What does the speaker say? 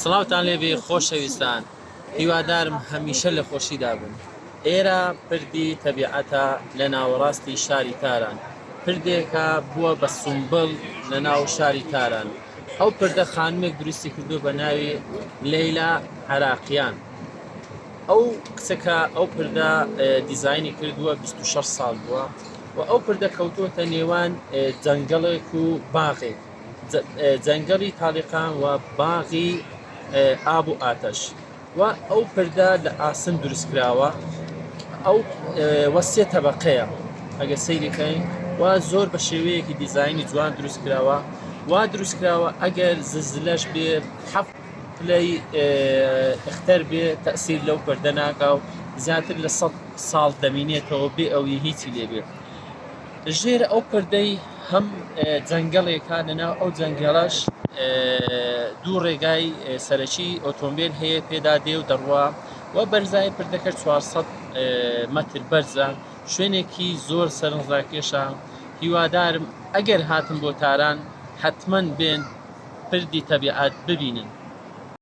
سڵاوتان لێبێ خۆشەویستان، هیوادارم هەمیشە لە خۆشیدا بن. ئێرە پردی تەبیعەتە لە ناوەڕاستی شاری تاران، پردێکە بووە بە سومبڵ لە ناو شاری تاران. ئەو پردە خانمێک دروستی کردو بە ناوی لەیلا عراقیان. ئەو کچەکە ئەو پردە دیزایانی کردووە 26 ساڵ بووە و ئەو پردە کەوتووەتە نێوان جەنگەڵێک و باغێک، جەنگەڵی تاڵیقان و باغی ئاب و ئاتەش، و ئەو پردە لە ئاسن دروستکراوە. ئەو وەسێ تەبەقەیە ئەگە سەیریکەین، و زۆر بە شێوەیەکی دیزایانی جوان دروستکراوە، وا دروستکراوە ئەگەر زلزلەش بێ حەفت پلەی ئەختەر بێ تەئسیر لەو پردە ناکا و زیاتر لە 100 ساڵ دەمینێتەوە بێ ئەوی هیچی لێبێ. ژێرە ئەو پردەی هەم جەنگەڵێکا، لەناو ئەو جەنگەڵەش دوو ڕێگای سەرەکی ئۆتۆمبیل هەیە پێدا دێ و دەڕوا، و بەرزای پردەکە 400 مەتر بەرزە، شوێنێکی زۆر سەرنجڕاکێشە. هیوادارم ئەگەر هاتم بۆ تاران حتمەن بێن پردی تەبیعەت ببینن.